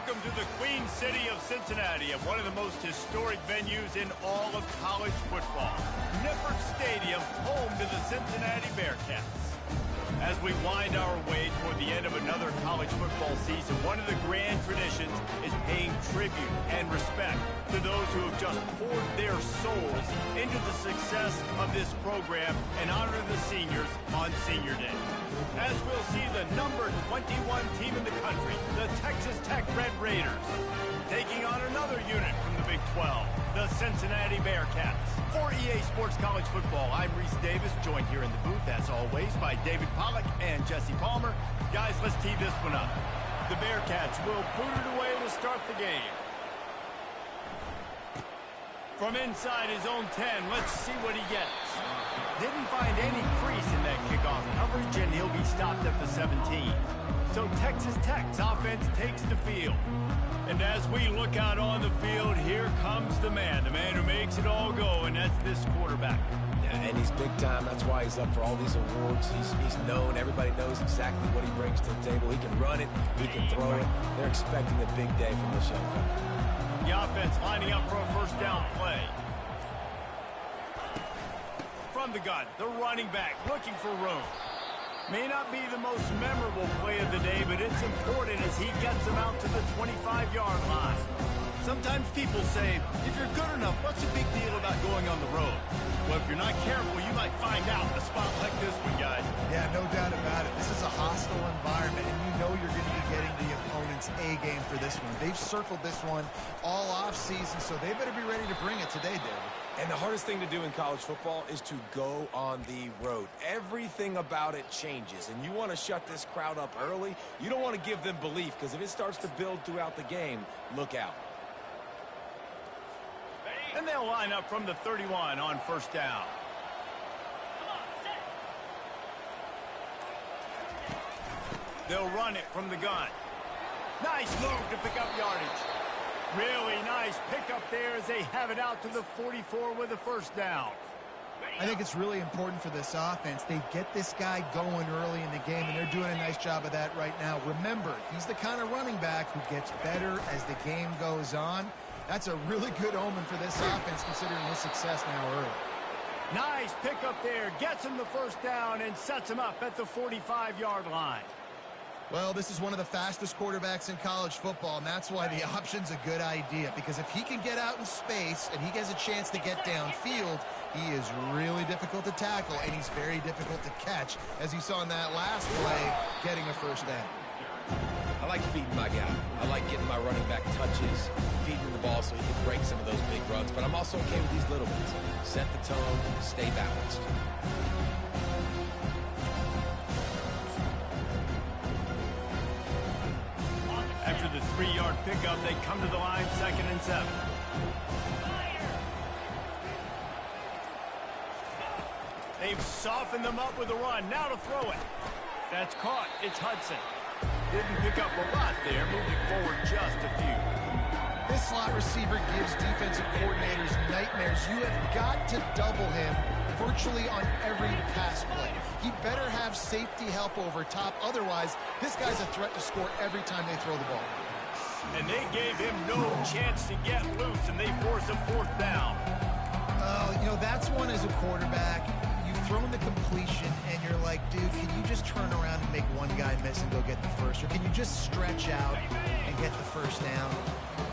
Welcome to the Queen City of Cincinnati, and one of the most historic venues in all of college football. Nippert Stadium, home to the Cincinnati Bearcats. As we wind our way toward the end of another college football season, one of the grand traditions is paying tribute and respect to those who have just poured their souls into the success of this program and honor the seniors on Senior Day. As we'll see the number 21 team in the country, the Texas Tech Red Raiders, taking on another unit from the Big 12, the Cincinnati Bearcats. For EA Sports College Football, I'm Reese Davis, joined here in the booth, as always, by David Pollack and Jesse Palmer. Guys, let's tee this one up. The Bearcats will boot it away to start the game. From inside his own 10, let's see what he gets. Didn't find any crease in that kickoff coverage, and he'll be stopped at the 17. So Texas Tech's offense takes the field. And as we look out on the field, here comes the man who makes it all go, and that's this quarterback. Yeah, and he's big time. That's why he's up for all these awards. He's known. Everybody knows exactly what he brings to the table. He can run it. He can throw it. They're expecting a big day from this young fella. The offense lining up for a first down play. From the gun, the running back looking for room. May not be the most memorable play of the day, but it's important as he gets them out to the 25-yard line. Sometimes people say, if you're good enough, what's the big deal about going on the road? Well, if you're not careful, you might find out in a spot like this one, guys. Yeah, no doubt about it. This is a hostile environment, and you know you're going to be getting the opponent's A game for this one. They've circled this one all offseason, so they better be ready to bring it today, David. And the hardest thing to do in college football is to go on the road. Everything about it changes, and you want to shut this crowd up early. You don't want to give them belief, because if it starts to build throughout the game, look out. And they'll line up from the 31 on first down. They'll run it from the gun. Nice move to pick up yardage. Really nice pickup there as they have it out to the 44 with a first down. I think it's really important for this offense. They get this guy going early in the game, and they're doing a nice job of that right now. Remember, he's the kind of running back who gets better as the game goes on. That's a really good omen for this offense, considering his success now early. Nice pickup there. Gets him the first down and sets him up at the 45-yard line. Well, this is one of the fastest quarterbacks in college football, and that's why the option's a good idea. Because if he can get out in space and he has a chance to get downfield, he is really difficult to tackle, and he's very difficult to catch, as you saw in that last play, getting a first down. I like feeding my guy. I like getting my running back touches, feeding the ball so he can break some of those big runs. But I'm also okay with these little ones. Set the tone, stay balanced. After the 3-yard pickup, they come to the line, 2nd and 7. They've softened them up with a run. Now to throw it. That's caught. It's Hudson. Didn't pick up a lot there, moving forward just a few. This slot receiver gives defensive coordinators nightmares. You have got to double him virtually on every pass play. He better have safety help over top. Otherwise, this guy's a threat to score every time they throw the ball. And they gave him no chance to get loose, and they force a 4th down. You know, that's one as a quarterback. You've thrown the completion, and you're like, dude, can you just turn around and make one guy miss and go get the first? Or can you just stretch out and get the first down?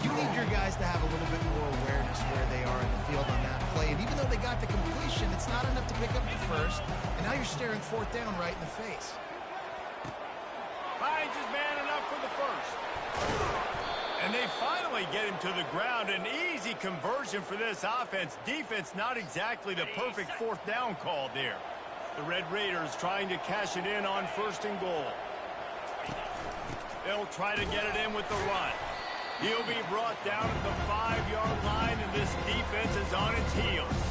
You need your guys to have a little bit more awareness where they are in the field on that play. And even though they got the completion, it's not enough to pick up the first. And now you're staring 4th down right in the face. Finds his man enough for the first. And they finally get him to the ground. An easy conversion for this offense. Defense not exactly the perfect 4th down call there. The Red Raiders trying to cash it in on 1st and goal. They'll try to get it in with the run. He'll be brought down at the 5-yard line, and this defense is on its heels.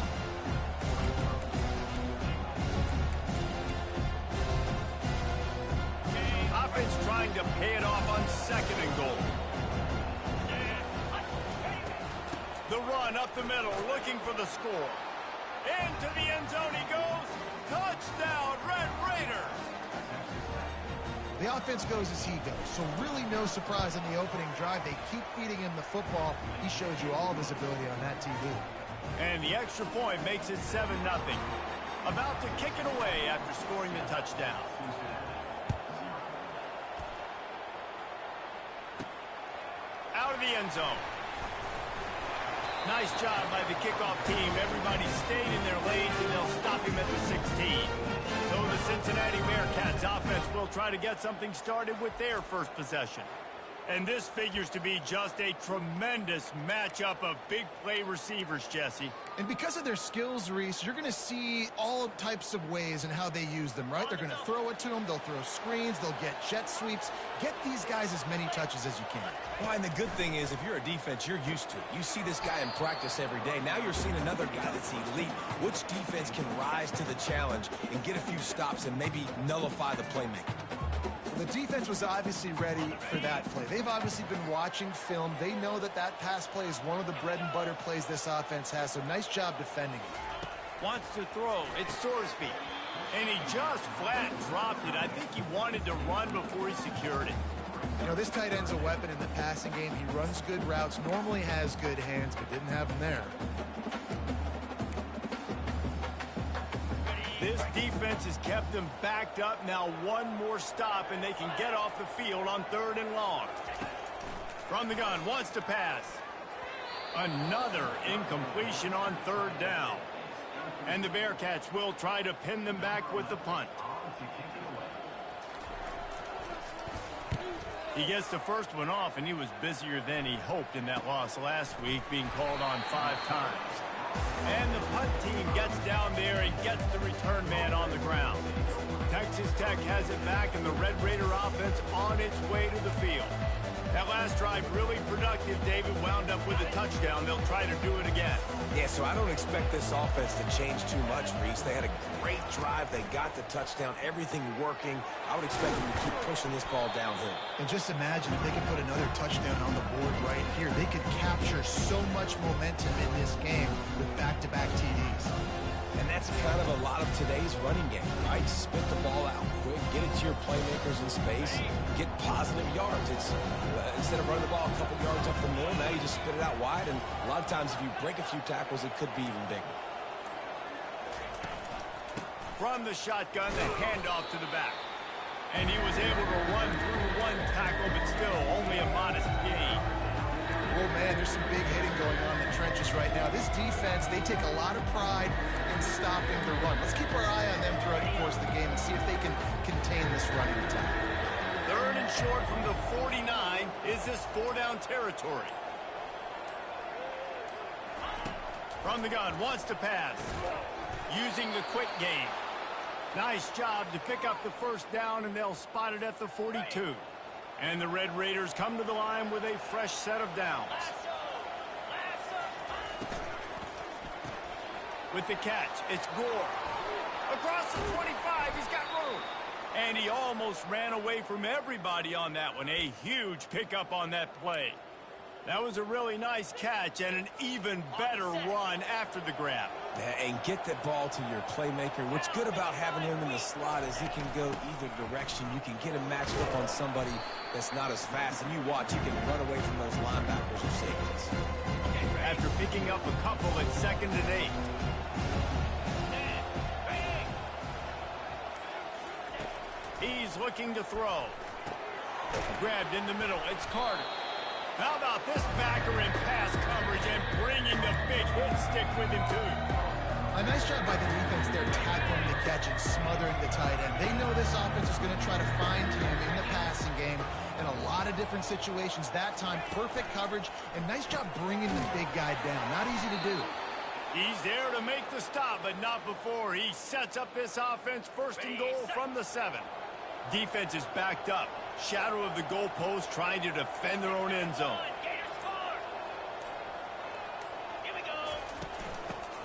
Offense trying to pay it off on 2nd and goal. The run up the middle, looking for the score. Into the end zone he goes. Touchdown, Red Raiders! The offense goes as he goes, so really no surprise on the opening drive. They keep feeding him the football. He showed you all of his ability on that TV. And the extra point makes it 7-0. About to kick it away after scoring the touchdown. Out of the end zone. Nice job by the kickoff team. Everybody stayed in their lanes, and they'll stop him at the 16. So the Cincinnati Bearcats offense will try to get something started with their first possession. And this figures to be just a tremendous matchup of big play receivers, Jesse. And because of their skills, Reese, you're going to see all types of ways in how they use them, right? They're going to throw it to them. They'll throw screens. They'll get jet sweeps. Get these guys as many touches as you can. Well, and the good thing is, if you're a defense, you're used to it. You see this guy in practice every day. Now you're seeing another guy that's elite. Which defense can rise to the challenge and get a few stops and maybe nullify the playmaker? The defense was obviously ready for that play. They've obviously been watching film. They know that that pass play is one of the bread and butter plays this offense has, so nice job defending it. Wants to throw. It's Sorsby. And he just flat dropped it. I think he wanted to run before he secured it. You know, this tight end's a weapon in the passing game. He runs good routes, normally has good hands, but didn't have them there. This defense has kept them backed up. Now one more stop, and they can get off the field on 3rd and long. From the gun, wants to pass. Another incompletion on 3rd down. And the Bearcats will try to pin them back with the punt. He gets the first one off, and he was busier than he hoped in that loss last week, being called on 5 times. And the punt team gets down there and gets the return man on the ground. Texas Tech has it back, and the Red Raider offense on its way to the field. That last drive really productive. David wound up with a touchdown. They'll try to do it again. Yeah, so I don't expect this offense to change too much, Reese. They had a great drive. They got the touchdown. Everything working. I would expect them to keep pushing this ball downhill. And just imagine if they could put another touchdown on the board right here. They could capture so much momentum in this game with back-to-back TDs. And that's kind of a lot of today's running game, right? Spit the ball out quick, get it to your playmakers in space, get positive yards. It's instead of running the ball a couple yards up the middle, now you just spit it out wide, and a lot of times if you break a few tackles, it could be even bigger. From the shotgun, the handoff to the back. And he was able to run through one tackle, but still only a modest gain. Oh, man, there's some big hitting going on in the trenches right now. This defense, they take a lot of pride in stopping the run. Let's keep our eye on them throughout the course of the game and see if they can contain this running attack. 3rd and short from the 49. Is this 4-down territory? From the gun, wants to pass. Using the quick game. Nice job to pick up the first down, and they'll spot it at the 42. And the Red Raiders come to the line with a fresh set of downs. With the catch, it's Gore. Across the 25, he's got room. And he almost ran away from everybody on that one. A huge pickup on that play. That was a really nice catch and an even better run after the grab. And get that ball to your playmaker. What's good about having him in the slot is he can go either direction. You can get him matched up on somebody that's not as fast. And you watch, he can run away from those linebackers or safeties. After picking up a couple at 2nd and 8. He's looking to throw. Grabbed in the middle. It's Carter. How about this backer in pass coverage and bringing the big hit stick with him, too? A nice job by the defense there, tackling the catch and smothering the tight end. They know this offense is going to try to find him in the passing game in a lot of different situations. That time, perfect coverage, and nice job bringing the big guy down. Not easy to do. He's there to make the stop, but not before. He sets up this offense 1st and goal from the 7. Defense is backed up. Shadow of the goalpost, trying to defend their own end zone.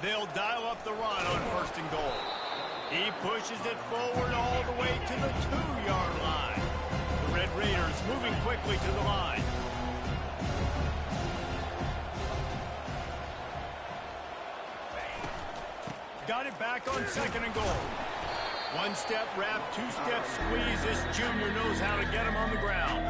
They'll dial up the run on 1st and goal. He pushes it forward all the way to the 2-yard line. The Red Raiders moving quickly to the line. Got it back on 2nd and goal. One-step wrap, two-step squeeze. This junior knows how to get him on the ground.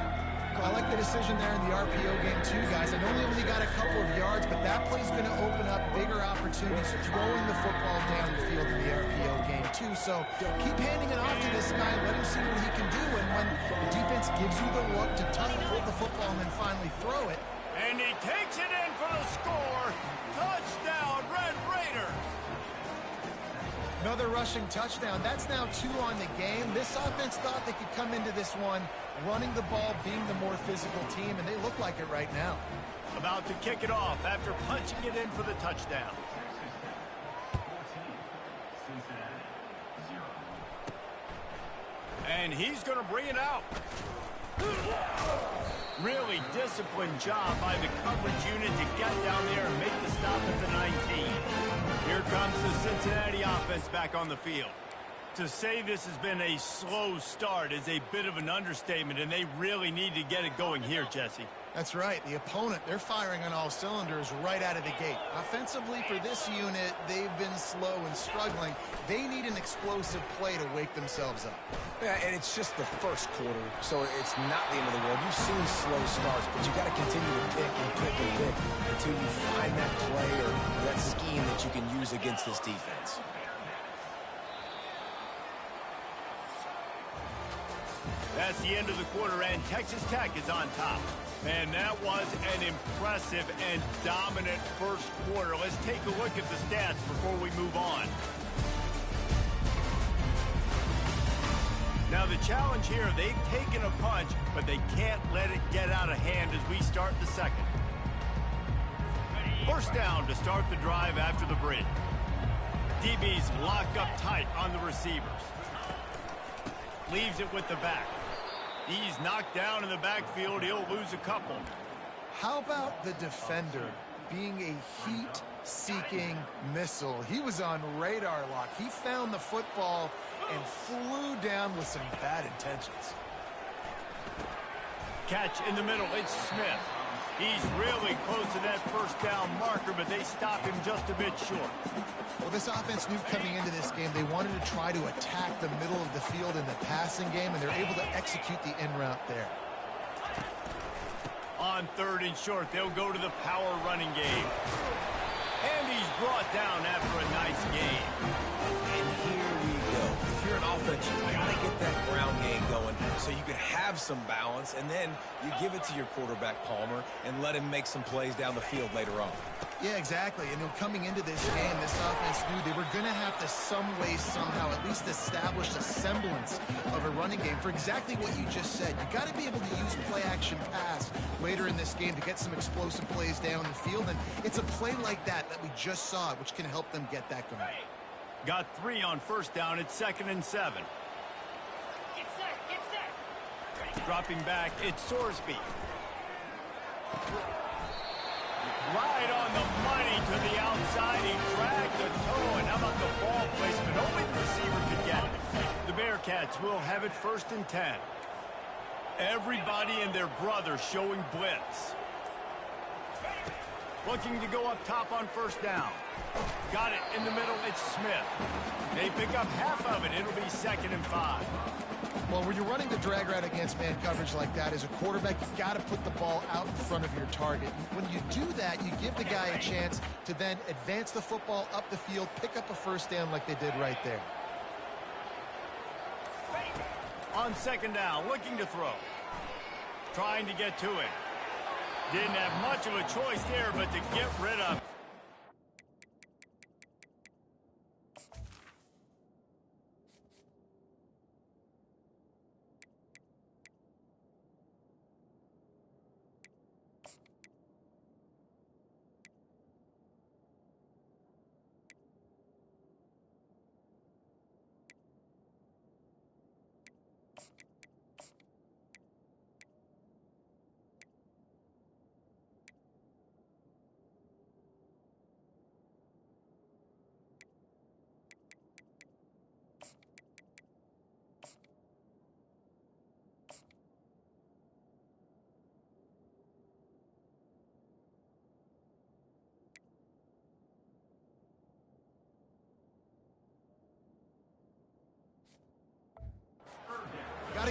I like the decision there in the RPO game too, guys. I know he only got a couple of yards, but that play's going to open up bigger opportunities throwing the football down the field in the RPO game too. So keep handing it off to this guy and let him see what he can do. And when the defense gives you the look to hold the football and then finally throw it. And he takes it in for the score. Touchdown, Red Raiders. Another rushing touchdown. That's now 2 on the game. This offense thought they could come into this one running the ball, being the more physical team, and they look like it right now. About to kick it off after punching it in for the touchdown. And he's going to bring it out. Really disciplined job by the coverage unit to get down there and make the stop at the 19. Here comes the Cincinnati offense back on the field. To say this has been a slow start is a bit of an understatement, and they really need to get it going here, Jesse. That's right. The opponent, they're firing on all cylinders right out of the gate. Offensively, for this unit, they've been slow and struggling. They need an explosive play to wake themselves up. Yeah, and it's just the first quarter, so it's not the end of the world. You've seen slow starts, but you got to continue to pick and pick and pick until you find that play or that scheme that you can use against this defense. That's the end of the quarter, and Texas Tech is on top. And that was an impressive and dominant first quarter. Let's take a look at the stats before we move on. Now the challenge here, they've taken a punch, but they can't let it get out of hand as we start the second. First down to start the drive after the bridge. DB's locked up tight on the receivers. Leaves it with the back. He's knocked down in the backfield. He'll lose a couple. How about the defender being a heat-seeking missile? He was on radar lock. He found the football and flew down with some bad intentions. Catch in the middle. It's Smith. He's really close to that first down marker, but they stop him just a bit short. Well, this offense knew coming into this game they wanted to try to attack the middle of the field in the passing game, and they're able to execute the in route there. On third and short, they'll go to the power running game. And he's brought down after a nice game. And here we go. If you're an offense, you got to get that ground game going so you can have some balance, and then you give it to your quarterback, Palmer, and let him make some plays down the field later on. Yeah, exactly. And coming into this game, this offense knew they were going to have to some way, somehow, at least establish a semblance of a running game for exactly what you just said. You got to be able to use play-action pass later in this game to get some explosive plays down the field, and it's a play like that we just saw, which can help them get that going. Got 3 on first down. It's 2nd and 7. Get set. Dropping back, it's Sorsby. Right on the money to the outside. He dragged the toe, and how about the ball placement? Only the receiver could get it. The Bearcats will have it 1st and 10. Everybody and their brother showing blitz. Looking to go up top on first down. Got it in the middle. It's Smith. They pick up half of it. It'll be 2nd and 5. Well, when you're running the drag route against man coverage like that, as a quarterback, you've got to put the ball out in front of your target. When you do that, you give the guy a chance to then advance the football up the field, pick up a first down like they did right there. On 2nd down, looking to throw. Trying to get to it. Didn't have much of a choice there, but to get rid of.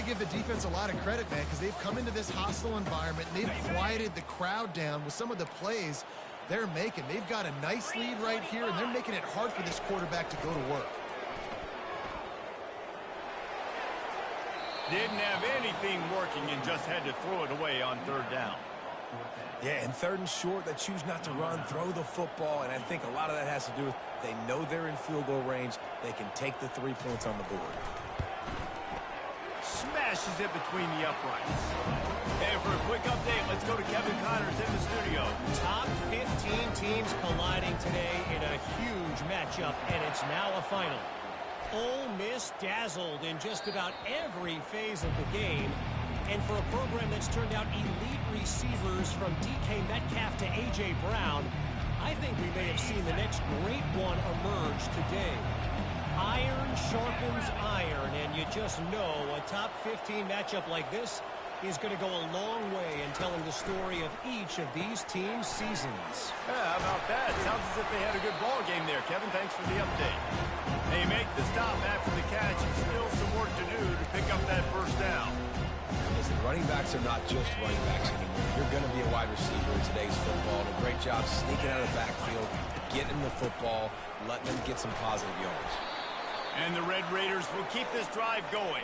give the defense a lot of credit, man, because they've come into this hostile environment and they've quieted the crowd down with some of the plays they're making. They've got a nice lead right here, and they're making it hard for this quarterback to go to work. Didn't have anything working and just had to throw it away on third down. Yeah, and third and short, they choose not to run, throw the football, and I think a lot of that has to do with they know they're in field goal range. They can take the 3 points on the board. Smashes it between the uprights. And for a quick update, let's go to Kevin Connors in the studio. Top 15 teams colliding today in a huge matchup, and it's now a final. Ole Miss dazzled in just about every phase of the game. And for a program that's turned out elite receivers from DK Metcalf to A.J. Brown, I think we may have seen the next great one emerge today. Iron sharpens iron, and you just know a top 15 matchup like this is going to go a long way in telling the story of each of these teams' seasons. Yeah, how about that? Sounds as if they had a good ball game there. Kevin, thanks for the update. They make the stop after the catch, and still some work to do to pick up that first down. Listen, running backs are not just running backs anymore. You're going to be a wide receiver in today's football. And a great job sneaking out of the backfield, getting the football, letting them get some positive yards. And the Red Raiders will keep this drive going.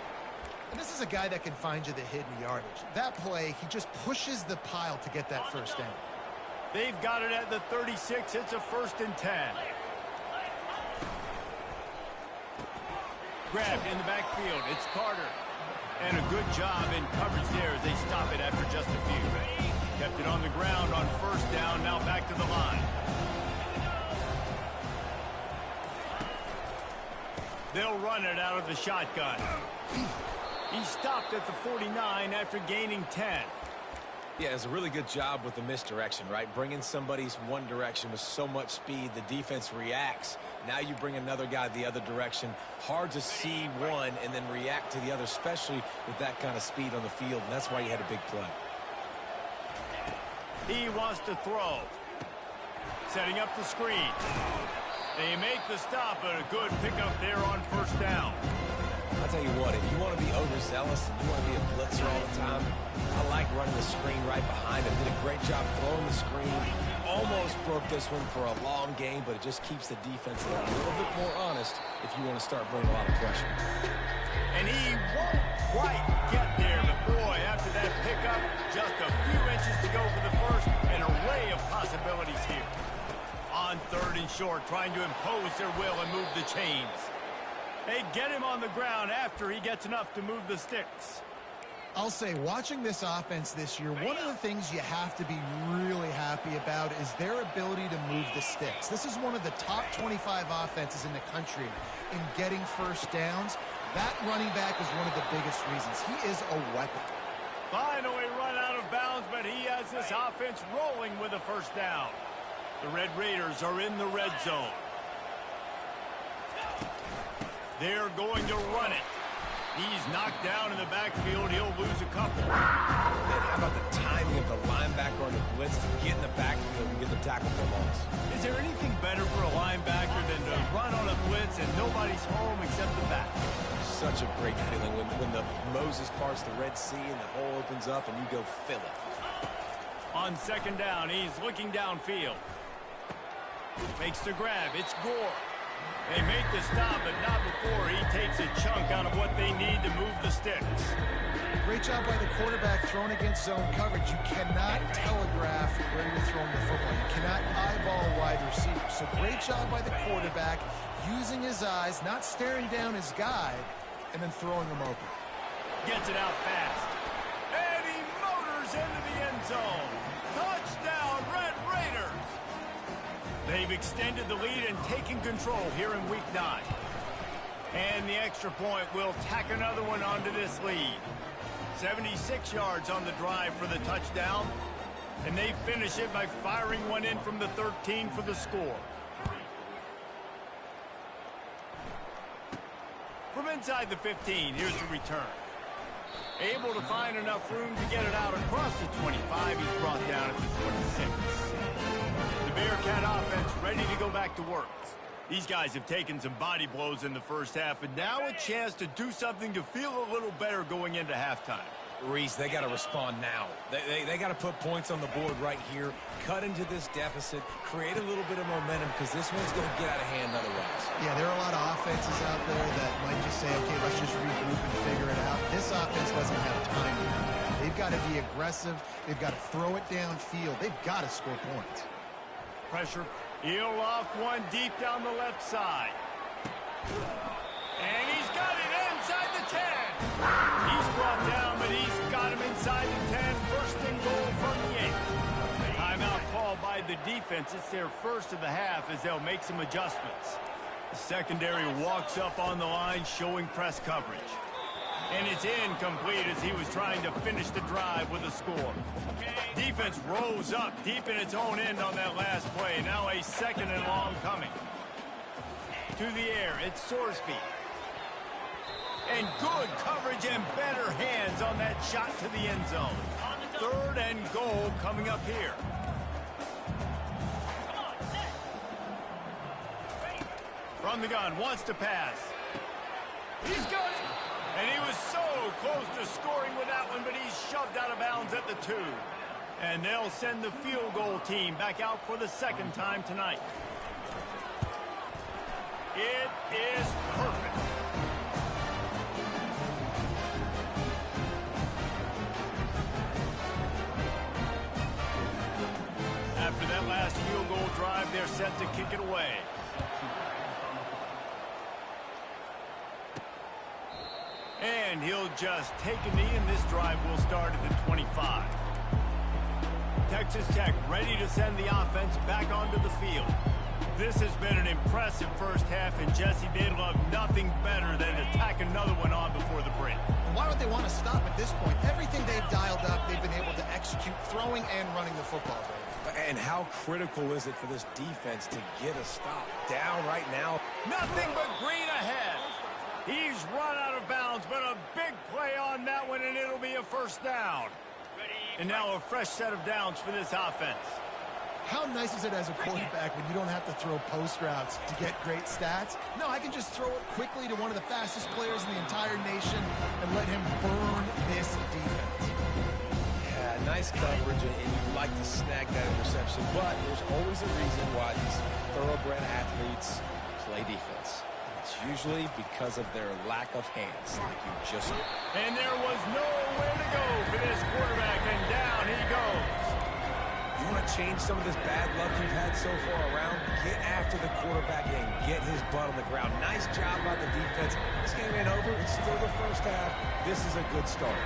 And this is a guy that can find you the hidden yardage. That play, he just pushes the pile to get that first down. They've got it at the 36. It's a 1st and 10. Grabbed in the backfield. It's Carter. And a good job in coverage there as they stop it after just a few. Kept it on the ground on 1st down. Now back to the line. They'll run it out of the shotgun. He stopped at the 49 after gaining 10. Yeah, it's a really good job with the misdirection, right? Bringing somebody's one direction with so much speed, the defense reacts. Now you bring another guy the other direction. Hard to see one and then react to the other, especially with that kind of speed on the field, and that's why you had a big play. He wants to throw. Setting up the screen. They make the stop, but a good pickup there on 1st down. I'll tell you what, if you want to be overzealous and you want to be a blitzer all the time, I like running the screen right behind him. Did a great job throwing the screen. Almost broke this one for a long game, but it just keeps the defense a little bit more honest if you want to start bringing a lot of pressure. And he won't quite get there, but boy, after that pickup, just a few inches to go for the first, an array of possibilities here. On 3rd and short, trying to impose their will and move the chains. They get him on the ground after he gets enough to move the sticks. I'll say, watching this offense this year, one of the things you have to be really happy about is their ability to move the sticks. This is one of the top 25 offenses in the country in getting first downs. That running back is one of the biggest reasons. He is a weapon. Finally run out of bounds, but he has this offense rolling with a 1st down. The Red Raiders are in the red zone. They're going to run it. He's knocked down in the backfield. He'll lose a couple. And how about the timing of the linebacker on the blitz to get in the backfield and get the tackle for loss? Is there anything better for a linebacker than to run on a blitz and nobody's home except the back? Such a great feeling when the Moses parts the Red Sea and the hole opens up and you go fill it. On 2nd down, he's looking downfield. Makes the grab. It's Gore. They make the stop, but not before he takes a chunk out of what they need to move the sticks. Great job by the quarterback throwing against zone coverage. You cannot telegraph where you're throwing the football. You cannot eyeball a wide receiver. So great job by the quarterback using his eyes, not staring down his guy, and then throwing him open. Gets it out fast. And he motors into the end zone. Touchdown, Red Raiders! They've extended the lead and taken control here in Week 9. And the extra point will tack another one onto this lead. 76 yards on the drive for the touchdown. And they finish it by firing one in from the 13 for the score. From inside the 15, here's the return. Able to find enough room to get it out across the 25. He's brought down at the 26. The Bearcat offense ready to go back to work. These guys have taken some body blows in the first half, and now a chance to do something to feel a little better going into halftime. Reese, they got to respond now. They got to put points on the board right here, cut into this deficit, create a little bit of momentum, because this one's going to get out of hand otherwise. Yeah, there are a lot of offenses out there that might just say, okay, let's just regroup and figure it out. This offense doesn't have time here. They've got to be aggressive. They've got to throw it downfield. They've got to score points. Pressure. He'll loft one deep down the left side. And he's got it inside the 10. He's brought down, but he's got him inside the 10. First and goal from the 8. Timeout called by the defense. It's their first of the half as they'll make some adjustments. The secondary walks up on the line, showing press coverage. And it's incomplete as he was trying to finish the drive with a score. Defense rose up deep in its own end on that last play. Now a second and long coming. To the air, it's Sorsby. And good coverage and better hands on that shot to the end zone. Third and goal coming up here. From the gun, wants to pass. He's got it! And he was so close to scoring with that one, but he's shoved out of bounds at the 2. And they'll send the field goal team back out for the second time tonight. It is perfect. After that last field goal drive, they're set to kick it away. And he'll just take a knee, and this drive will start at the 25. Texas Tech ready to send the offense back onto the field. This has been an impressive first half, and Jesse, they'd love nothing better than to tack another one on before the break. And why would they want to stop at this point? Everything they've dialed up, they've been able to execute, throwing and running the football. And how critical is it for this defense to get a stop? Down right now. Nothing but green ahead. He's run out of bounds, but a big play on that one, and it'll be a first down. And now a fresh set of downs for this offense. How nice is it as a quarterback when you don't have to throw post routes to get great stats? No, I can just throw it quickly to one of the fastest players in the entire nation and let him burn this defense. Yeah, nice coverage, and you like to snag that interception, but there's always a reason why these thoroughbred athletes play defense. It's usually because of their lack of hands, like you just... And there was nowhere to go for this quarterback, and down he goes. You want to change some of this bad luck you've had so far around? Get after the quarterback and get his butt on the ground. Nice job by the defense. This game ain't over. It's still the first half. This is a good start.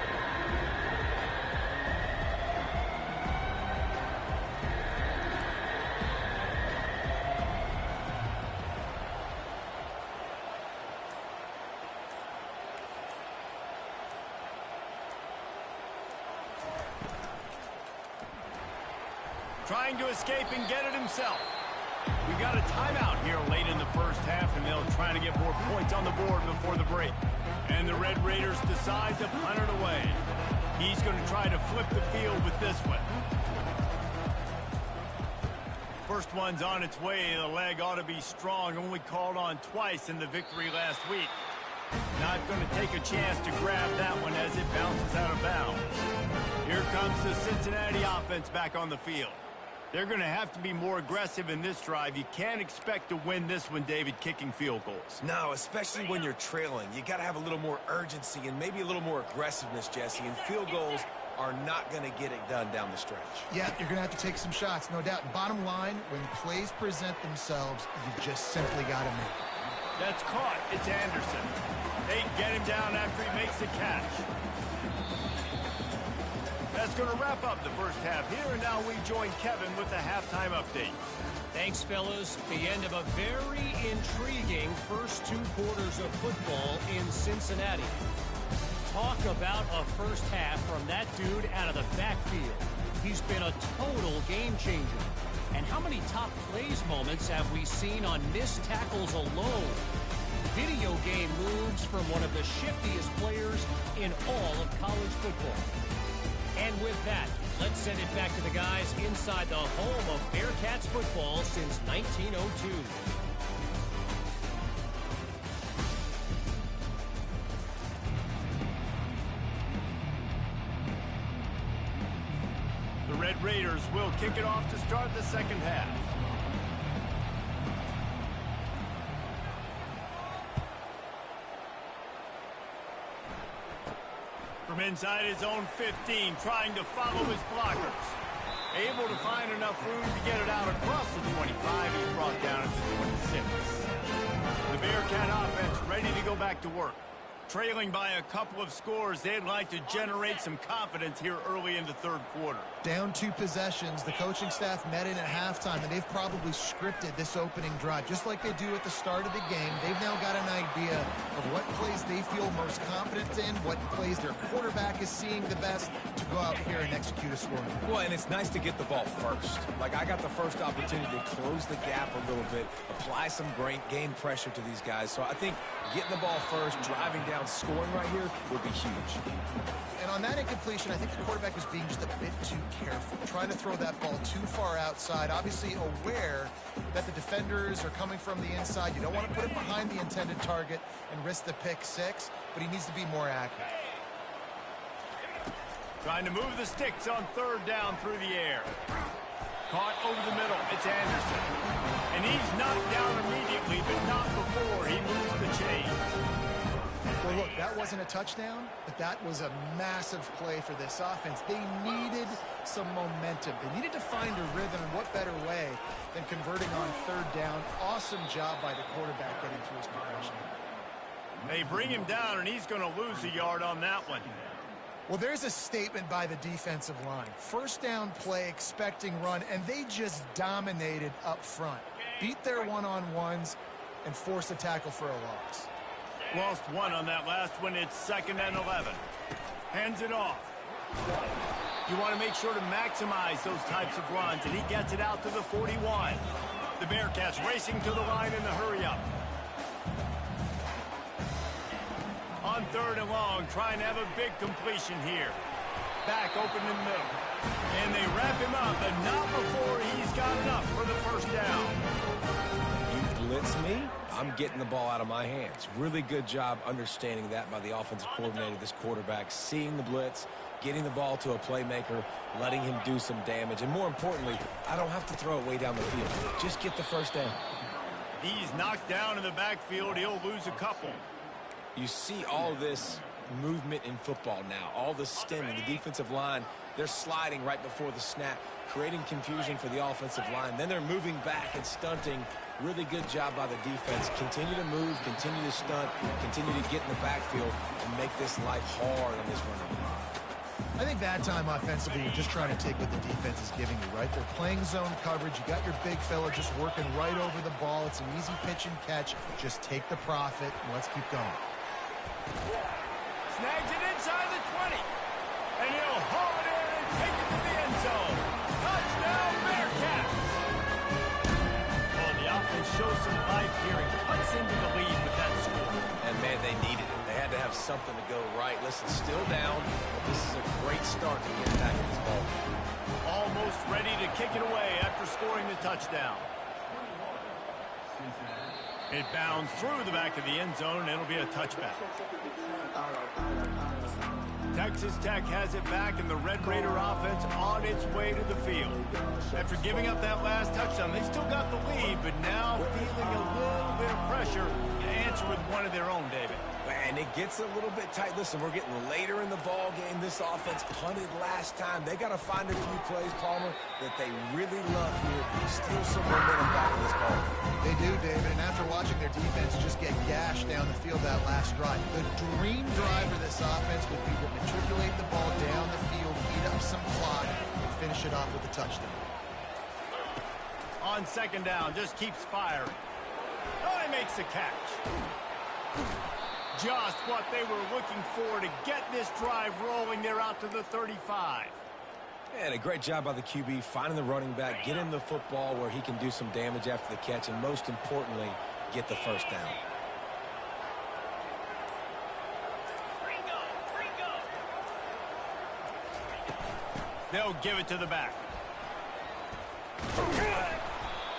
Trying to escape and get it himself. We've got a timeout here late in the first half, and they'll try to get more points on the board before the break. And the Red Raiders decide to punt it away. He's going to try to flip the field with this one. First one's on its way. The leg ought to be strong. Only called on twice in the victory last week. Not going to take a chance to grab that one as it bounces out of bounds. Here comes the Cincinnati offense back on the field. They're going to have to be more aggressive in this drive. You can't expect to win this one, David, kicking field goals. No, especially when you're trailing. You got to have a little more urgency and maybe a little more aggressiveness, Jesse. And field goals are not going to get it done down the stretch. Yeah, you're going to have to take some shots, no doubt. Bottom line, when plays present themselves, you just simply got to make it. That's caught. It's Anderson. They get him down after he makes the catch. That's going to wrap up the first half here, and now we join Kevin with the halftime update. Thanks, fellas. The end of a very intriguing first 2 quarters of football in Cincinnati. Talk about a first half from that dude out of the backfield. He's been a total game changer. And how many top plays moments have we seen on missed tackles alone? Video game moves from one of the shiftiest players in all of college football. And with that, let's send it back to the guys inside the home of Bearcats football since 1902. kick it off to start the second half. From inside his own 15, trying to follow his blockers. Able to find enough room to get it out across the 25. He's brought down at the 26. The Bearcat offense ready to go back to work. Trailing by a couple of scores, they'd like to generate some confidence here early in the third quarter. Down 2 possessions, the coaching staff met in at halftime, and they've probably scripted this opening drive. Just like they do at the start of the game, they've now got an idea of what plays they feel most confident in, what plays their quarterback is seeing the best to go out here and execute a scoring drive. Well, and it's nice to get the ball first. Like, I got the first opportunity to close the gap a little bit, apply some game pressure to these guys. So I think getting the ball first, driving down, scoring right here would be huge. And on that incompletion, I think the quarterback was being just a bit too careful, trying to throw that ball too far outside, obviously aware that the defenders are coming from the inside. You don't want to put it behind the intended target and risk the pick six, but he needs to be more accurate. Trying to move the sticks on third down through the air. Caught over the middle. It's Anderson. And he's knocked down immediately, but not before he moves the chains. Well, look, that wasn't a touchdown, but that was a massive play for this offense. They needed some momentum. They needed to find a rhythm, and what better way than converting on third down. Awesome job by the quarterback getting through his progression. They bring him down, and he's going to lose a yard on that one. Well, there's a statement by the defensive line. First down play, expecting run, and they just dominated up front. Beat their one-on-ones and forced a tackle for a loss. Lost one on that last one. It's 2nd and 11. Hands it off. You want to make sure to maximize those types of runs, and he gets it out to the 41. The Bearcats racing to the line in the hurry-up. On 3rd and long, trying to have a big completion here. Back open in the middle. And they wrap him up, but not before he's got enough for the first down. You blitz me, I'm getting the ball out of my hands. Really good job understanding that by the offensive coordinator, this quarterback, seeing the blitz, getting the ball to a playmaker, letting him do some damage. And more importantly, I don't have to throw it way down the field. Just get the first down. He's knocked down in the backfield. He'll lose a couple. You see all this movement in football now, all the stemming, the defensive line, they're sliding right before the snap, creating confusion for the offensive line. Then they're moving back and stunting. Really good job by the defense. Continue to move, continue to stunt, continue to get in the backfield and make this life hard on this running game. I think that time offensively, you're just trying to take what the defense is giving you, right? They're playing zone coverage. You got your big fella just working right over the ball. It's an easy pitch and catch. Just take the profit and let's keep going. Snags it inside the 20. And he'll haul it in and take it to the end zone. Touchdown, Bearcats! Well, the offense shows some life here and cuts into the lead with that score. And, man, they needed it. They had to have something to go right. Listen, still down, but this is a great start to get back in this ball. Almost ready to kick it away after scoring the touchdown. It bounds through the back of the end zone, and it'll be a touchback. Texas Tech has it back, and the Red Raider offense on its way to the field. After giving up that last touchdown, they still got the lead, but now feeling a little bit of pressure to answer with one of their own, David. And it gets a little bit tight. Listen, we're getting later in the ball game. This offense punted last time. They got to find a few plays, Palmer, that they really love here. Steal some momentum back in this ball. They do, David, and after watching their defense just get gashed down the field that last drive, the dream drive for this offense would be to matriculate the ball down the field, eat up some clock, and finish it off with a touchdown. On 2nd down, just keeps firing. Oh, he makes the catch. Just what they were looking for to get this drive rolling. They're out to the 35. And a great job by the QB finding the running back, get him the football where he can do some damage after the catch, and most importantly, get the first down. They'll give it to the back.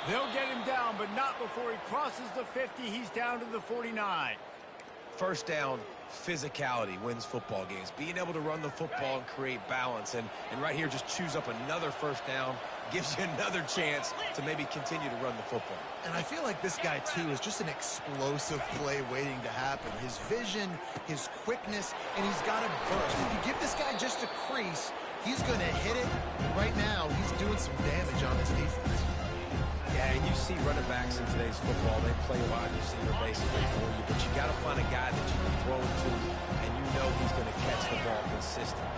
They'll get him down, but not before he crosses the 50. He's down to the 49. First down, physicality wins football games. Being able to run the football and create balance. And right here, just choose up another first down. gives you another chance to maybe continue to run the football. And I feel like this guy, too, is just an explosive play waiting to happen. His vision, his quickness, and he's got a burst. If you give this guy just a crease, he's going to hit it. Right now, he's doing some damage on this defense. Yeah, and you see running backs in today's football, they play wide receiver basically for you, but you got to find a guy that you can throw it to, and you know he's going to catch the ball consistently.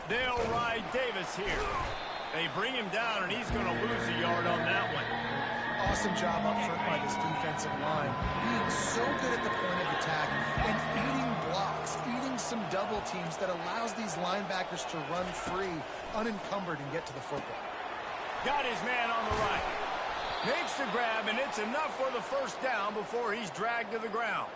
They'll ride Davis here. They bring him down, and he's going to lose a yard on that one. Awesome job up front by this defensive line. Being so good at the point of attack and eating blocks, eating some double teams that allows these linebackers to run free, unencumbered, and get to the football. Got his man on the right. Makes the grab, and it's enough for the first down before he's dragged to the ground.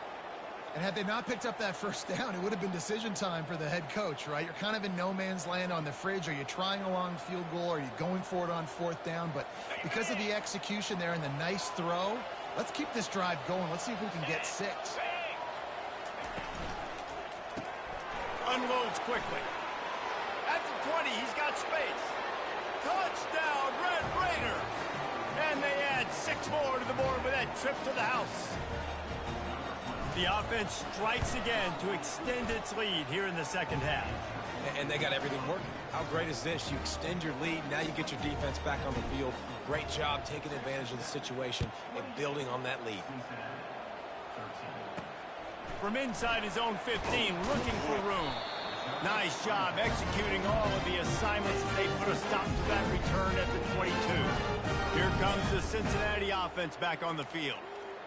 And had they not picked up that first down, it would have been decision time for the head coach, right? You're kind of in no man's land on the fridge. Are you trying a long field goal? Are you going for it on fourth down? But because of the execution there and the nice throw, let's keep this drive going. Let's see if we can get 6. Unloads quickly. At the 20, he's got space. Touchdown, Red Raider! And they add 6 more to the board with that trip to the house. The offense strikes again to extend its lead here in the second half. And they got everything working. How great is this? You extend your lead, now you get your defense back on the field. Great job taking advantage of the situation and building on that lead. From inside his own 15, looking for room. Nice job executing all of the assignments as they put a stop to that return at the 22. Here comes the Cincinnati offense back on the field.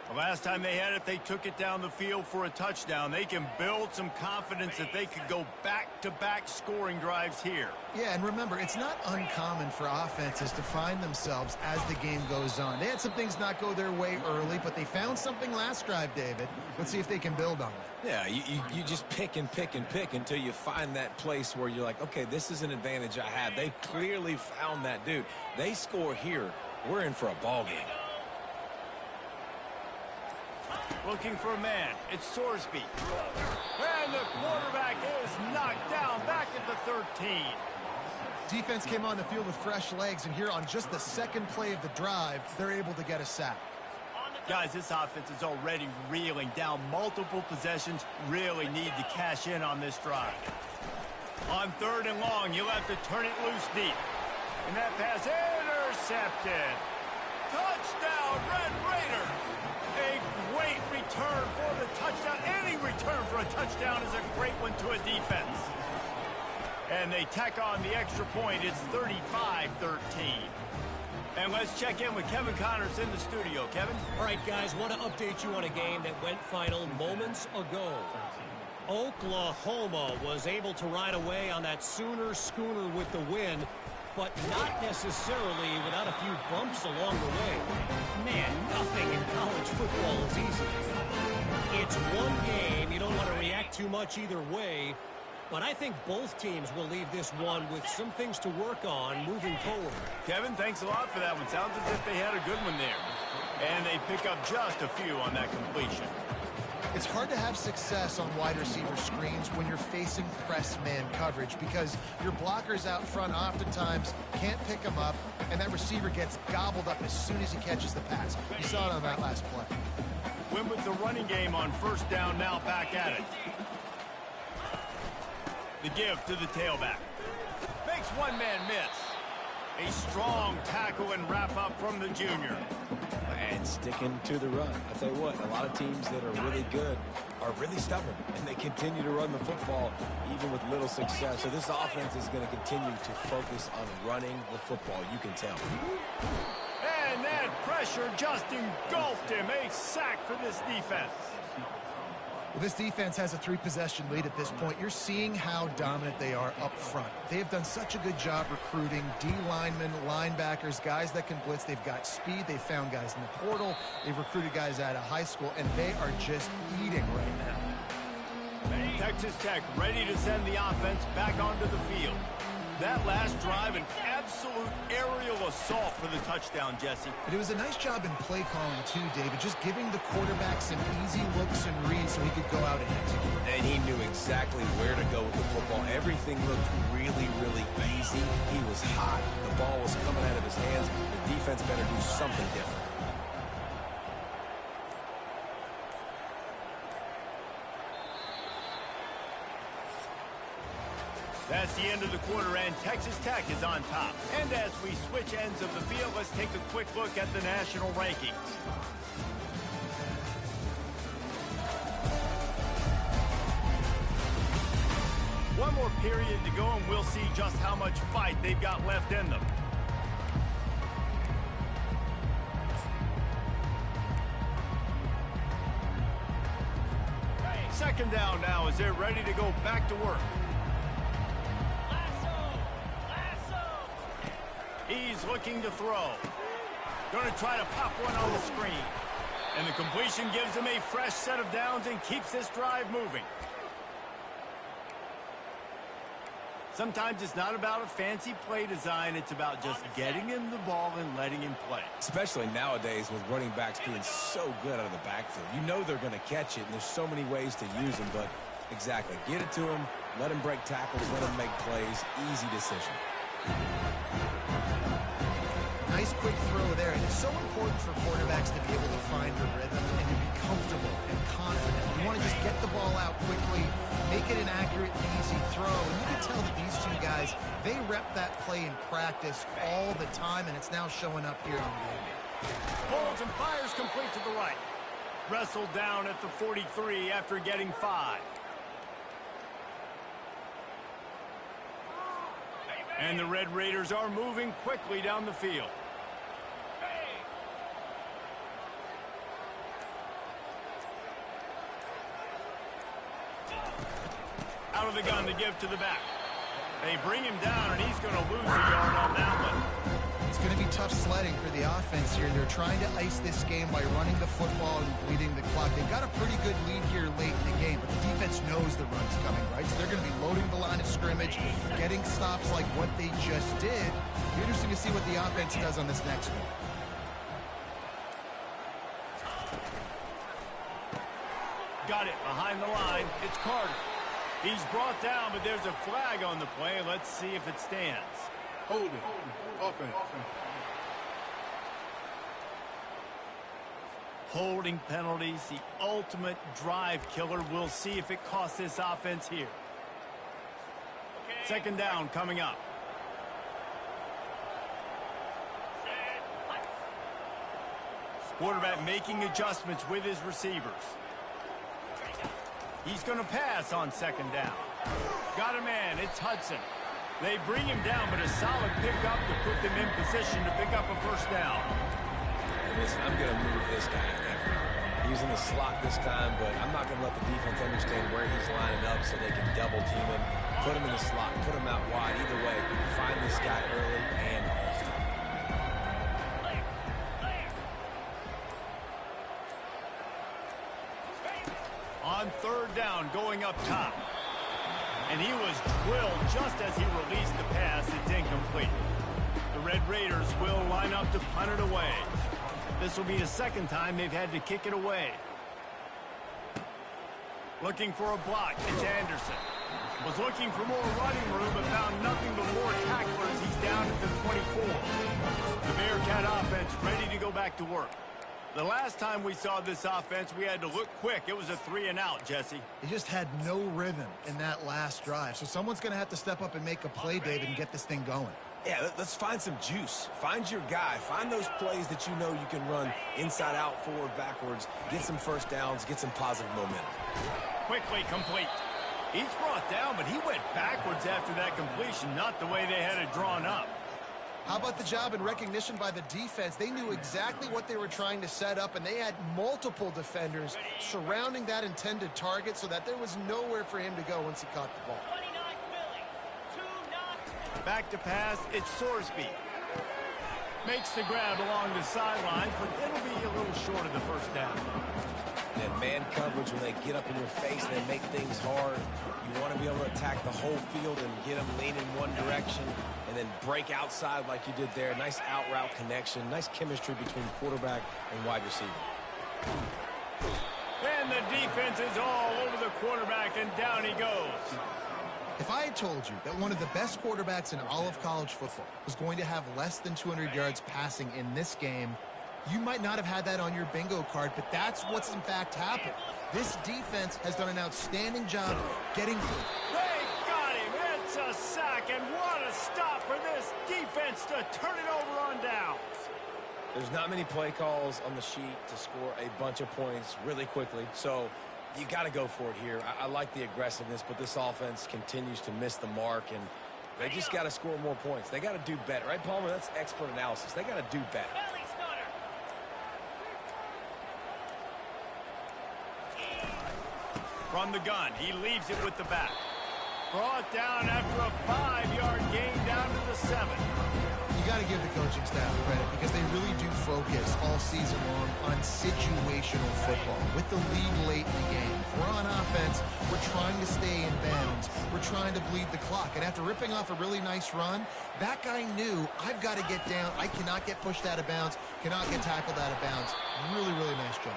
The last time they had it, they took it down the field for a touchdown. They can build some confidence that they could go back-to-back scoring drives here. Yeah, and remember, it's not uncommon for offenses to find themselves as the game goes on. They had some things not go their way early, but they found something last drive, David. Let's see if they can build on it. Yeah, you just pick and pick and pick until you find that place where you're like, okay, this is an advantage I have. They clearly found that dude. They score here, we're in for a ball game. Looking for a man. It's Sorsby. And the quarterback is knocked down back at the 13. Defense came on the field with fresh legs, and here on just the second play of the drive, they're able to get a sack. Guys, this offense is already reeling down multiple possessions. Really need to cash in on this drive. On 3rd and long, you'll have to turn it loose deep. And that pass intercepted. Touchdown, Red Raider. A great return for the touchdown. Any return for a touchdown is a great one to a defense. And they tack on the extra point. It's 35-13. And let's check in with Kevin Connors in the studio. Kevin? All right, guys, want to update you on a game that went final moments ago. Oklahoma was able to ride away on that Sooner schooner with the win, but not necessarily without a few bumps along the way. Man, nothing in college football is easy. It's one game. You don't want to react too much either way, but I think both teams will leave this one with some things to work on moving forward. Kevin, thanks a lot for that one. Sounds as if they had a good one there. And they pick up just a few on that completion. It's hard to have success on wide receiver screens when you're facing press man coverage because your blockers out front oftentimes can't pick them up, and that receiver gets gobbled up as soon as he catches the pass. You saw it on that last play. Win with the running game on 1st down, now back at it. The give to the tailback. Makes one man miss. A strong tackle and wrap up from the junior. And sticking to the run. I tell you what, a lot of teams that are really good are really stubborn, and they continue to run the football even with little success. So this offense is going to continue to focus on running the football. You can tell. And that pressure just engulfed him. A sack for this defense. Well, this defense has a 3-possession lead at this point. You're seeing how dominant they are up front. They have done such a good job recruiting D linemen, linebackers, guys that can blitz. They've got speed. They've found guys in the portal. They've recruited guys out of high school, and they are just eating right now. Texas Tech ready to send the offense back onto the field. That last drive, an absolute aerial assault for the touchdown, Jesse. But it was a nice job in play calling, too, David, just giving the quarterback some easy looks and reads so he could go out and execute. And he knew exactly where to go with the football. Everything looked really, really easy. He was hot. The ball was coming out of his hands. The defense better do something different. That's the end of the quarter, and Texas Tech is on top. And as we switch ends of the field, let's take a quick look at the national rankings. One more period to go, and we'll see just how much fight they've got left in them. Second down now as they're ready to go back to work. He's looking to throw. Going to try to pop one on the screen. And the completion gives him a fresh set of downs and keeps this drive moving. Sometimes it's not about a fancy play design. It's about just getting him the ball and letting him play. Especially nowadays with running backs being so good out of the backfield. You know they're going to catch it, and there's so many ways to use them. But exactly, get it to him, let him break tackles, let him make plays. Easy decision. Nice quick throw there, and it's so important for quarterbacks to be able to find a rhythm and to be comfortable and confident. You want to just get the ball out quickly, make it an accurate and easy throw, and you can tell that these two guys, they rep that play in practice all the time, and it's now showing up here on the game. Holds and fires complete to the right. Wrestled down at the 43 after getting 5. And the Red Raiders are moving quickly down the field. Out of the gun to give to the back. They bring him down, and he's going to lose a yard on that one. It's going to be tough sledding for the offense here. They're trying to ice this game by running the football and bleeding the clock. They've got a pretty good lead here late in the game, but the defense knows the run's coming, right? So they're going to be loading the line of scrimmage, getting stops like what they just did. Interesting to see what the offense does on this next one. Got it behind the line. It's Carter. He's brought down, but there's a flag on the play. Let's see if it stands. Holding. Offense. Holding penalties, the ultimate drive killer. We'll see if it costs this offense here. Second down coming up. Quarterback making adjustments with his receivers. He's going to pass on second down. Got a man. It's Hudson. They bring him down, but a solid pickup to put them in position to pick up a first down. And listen, I'm going to move this guy everywhere. He's in the slot this time, but I'm not going to let the defense understand where he's lining up so they can double team him. Put him in the slot, put him out wide. Either way, find this guy early and often. On third down, going up top. And he was drilled just as he released the pass. It's incomplete. The Red Raiders will line up to punt it away. This will be the second time they've had to kick it away. Looking for a block. It's Anderson. Was looking for more running room, but found nothing but more tacklers. He's down at the 24. The Bearcat offense ready to go back to work. The last time we saw this offense, we had to look quick. It was a 3-and-out, Jesse. They just had no rhythm in that last drive. So someone's going to have to step up and make a play, David, and get this thing going. Yeah, let's find some juice. Find your guy. Find those plays that you know you can run inside out, forward, backwards. Get some first downs. Get some positive momentum. Quickly complete. He's brought down, but he went backwards after that completion, not the way they had it drawn up. How about the job and recognition by the defense? They knew exactly what they were trying to set up, and they had multiple defenders surrounding that intended target so that there was nowhere for him to go once he caught the ball. Back to pass, it's Sorsby. Makes the grab along the sidelines, but it'll be a little short of the first down. And man coverage, when they get up in your face and they make things hard, you want to be able to attack the whole field and get them leaning one direction and then break outside like you did there. Nice out-route connection, nice chemistry between quarterback and wide receiver. And the defense is all over the quarterback, and down he goes. If I had told you that one of the best quarterbacks in all of college football was going to have less than 200 yards passing in this game, you might not have had that on your bingo card, but that's what's in fact happened. This defense has done an outstanding job getting through. They got him. It's a sack, and what a stop for this defense to turn it over on downs. There's not many play calls on the sheet to score a bunch of points really quickly, so you got to go for it here. I like the aggressiveness, but this offense continues to miss the mark, and they just got to score more points. They got to do better, right, Palmer? That's expert analysis. They got to do better. From the gun, he leaves it with the back. Brought down after a 5-yard gain down to the 7. You got to give the coaching staff credit because they really do focus all season long on situational football with the lead late in the game. If we're on offense, we're trying to stay in bounds. We're trying to bleed the clock. And after ripping off a really nice run, that guy knew, I've got to get down. I cannot get pushed out of bounds, cannot get tackled out of bounds. Really, really nice job.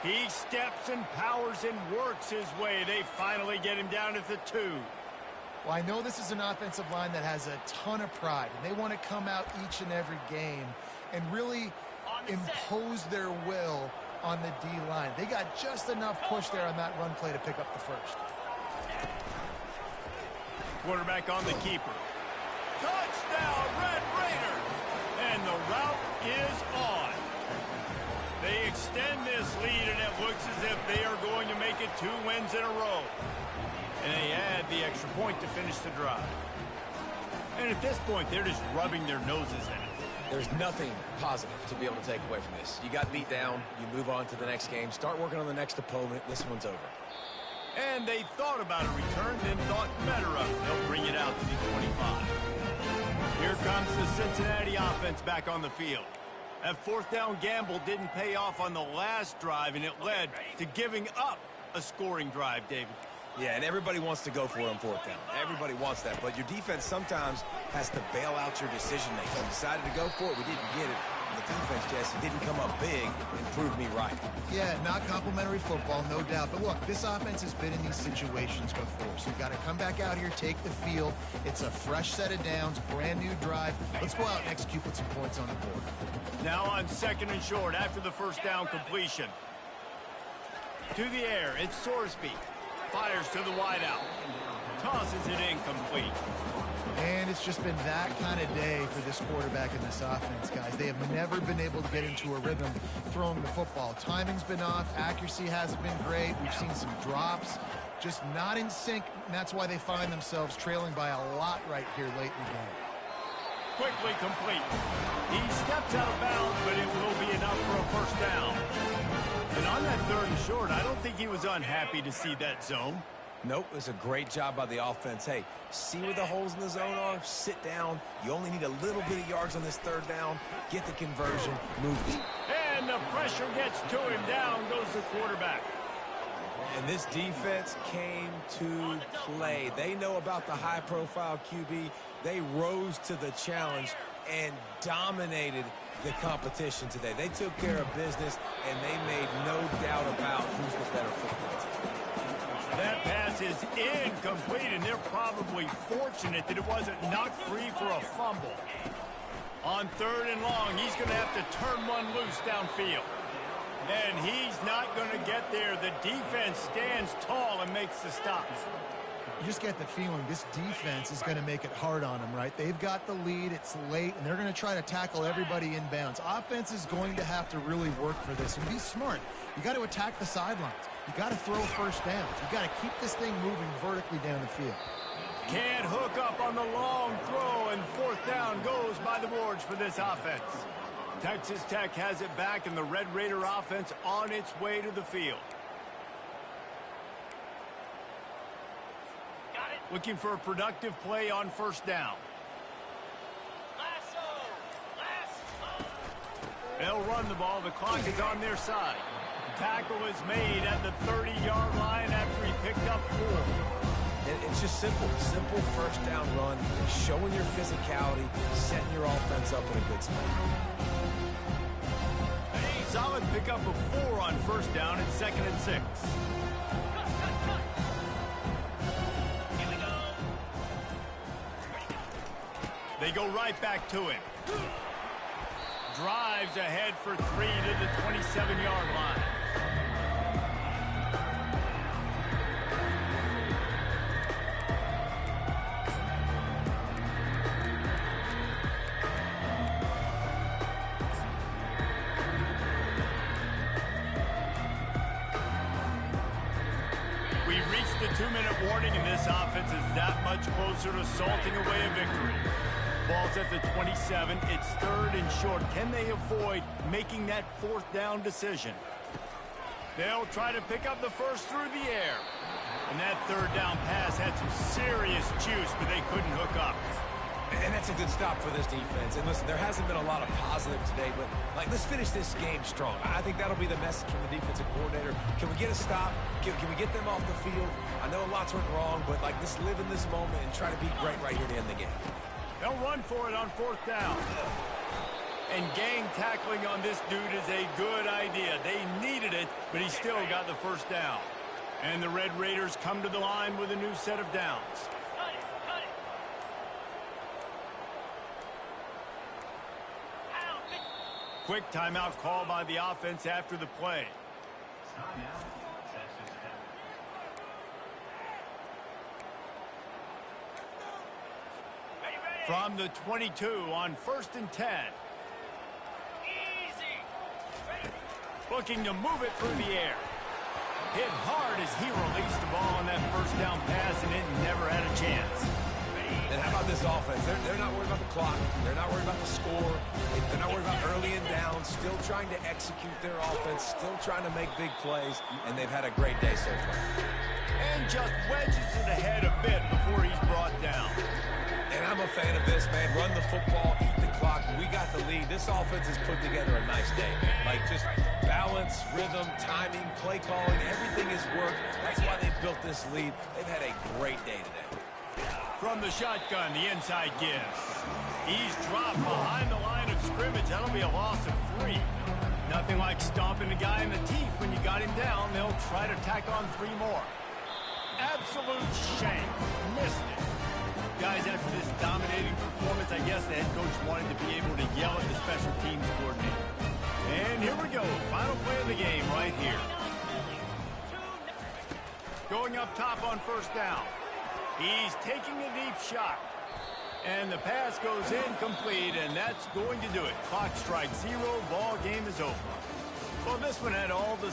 He steps and powers and works his way. They finally get him down at the 2. Well, I know this is an offensive line that has a ton of pride, and they want to come out each and every game and really impose their will on the D-line. They got just enough push there on that run play to pick up the first. Quarterback on the keeper. Touchdown, Red Raider! And the route is on. They extend this lead, and it looks as if they are going to make it 2 wins in a row. And they add the extra point to finish the drive. And at this point, they're just rubbing their noses in it. There's nothing positive to be able to take away from this. You got beat down, you move on to the next game, start working on the next opponent, this one's over. And they thought about a return, then thought better of it. They'll bring it out to the 25. Here comes the Cincinnati offense back on the field. That 4th down gamble didn't pay off on the last drive, and it led to giving up a scoring drive, David. Yeah, and everybody wants to go for it on 4th down. Everybody wants that, but your defense sometimes has to bail out your decision-making. We decided to go for it, we didn't get it. And the defense, Jesse, didn't come up big and prove me right. Yeah, not complimentary football, no doubt. But look, this offense has been in these situations before, so you've got to come back out here, take the field. It's a fresh set of downs, brand new drive. Let's go out and execute with some points on the board. Now on 2nd and short after the 1st down completion. To the air, it's Sorsby. Fires to the wideout. Tosses it incomplete. And it's just been that kind of day for this quarterback and this offense, guys. They have never been able to get into a rhythm throwing the football. Timing's been off. Accuracy hasn't been great. We've seen some drops. Just not in sync, and that's why they find themselves trailing by a lot right here late in the game. Quickly complete. He steps out of bounds, but it will be enough for a 1st down. And on that 3rd and short, I don't think he was unhappy to see that zone. Nope, it's a great job by the offense. Hey, see where the holes in the zone are, sit down. You only need a little bit of yards on this 3rd down. Get the conversion, move it. And the pressure gets to him. Down goes the quarterback. And this defense came to play. They know about the high-profile QB. They rose to the challenge and dominated the competition today. They took care of business, and they made no doubt about who's the better football team. That pass is incomplete, and they're probably fortunate that it wasn't knocked free for a fumble. On 3rd and long, he's going to have to turn one loose downfield. And he's not going to get there. The defense stands tall and makes the stops. You just get the feeling this defense is going to make it hard on them, right? They've got the lead, it's late, and they're going to try to tackle everybody in bounds. Offense is going to have to really work for this and be smart. You got to attack the sidelines. You got to throw 1st downs. You got to keep this thing moving vertically down the field. Can't hook up on the long throw, and 4th down goes by the boards for this offense. Texas Tech has it back, and the Red Raider offense on its way to the field. Looking for a productive play on 1st down. They'll run the ball. The clock is on their side. tackle is made at the 30-yard line after he picked up 4. It's just simple first down run, showing your physicality, setting your offense up in a good spot. A solid pickup of 4 on first down and 2nd and 6. Here we go. They go right back to him. Drives ahead for 3 to the 27-yard line. We reached the 2-minute warning, and this offense is that much closer to salting away a victory. Ball's at the 27. It's 3rd and short. Can they avoid making that 4th down decision? They'll try to pick up the first through the air. And that 3rd down pass had some serious juice, but they couldn't hook up. And that's a good stop for this defense. And listen, there hasn't been a lot of positive today, but let's finish this game strong. I think that'll be the message from the defensive coordinator. Can we get a stop? Can we get them off the field? I know lots went wrong, but just live in this moment and try to be great right here to end the game. They'll run for it on 4th down. And gang tackling on this dude is a good idea. They needed it, but he still got the first down. And the Red Raiders come to the line with a new set of downs. Cut it, cut it. Quick timeout call by the offense after the play. From the 22 on 1st and 10. Easy. Ready. Looking to move it through the air. Hit hard as he released the ball on that first down pass, and it never had a chance. And how about this offense? They're not worried about the clock. They're not worried about the score. They're not worried about early and down. Still trying to execute their offense. Still trying to make big plays. And they've had a great day so far. And just wedges it ahead a bit before he's brought down. And I'm a fan of this, man. Run the football, eat the clock. We got the lead. This offense has put together a nice day, man. Just balance, rhythm, timing, play calling, everything has worked. That's why they've built this lead. They've had a great day today. From the shotgun, the inside give. He's dropped behind the line of scrimmage. That'll be a loss of 3. Nothing like stomping the guy in the teeth when you got him down. They'll try to tack on 3 more. Absolute shame. Missed it. Guys, after this dominating performance, I guess the head coach wanted to be able to yell at the special teams coordinator. And here we go. Final play of the game right here. Going up top on first down. He's taking a deep shot. And the pass goes incomplete, and that's going to do it. Clock strikes 0. Ball game is over. Well, this one had all the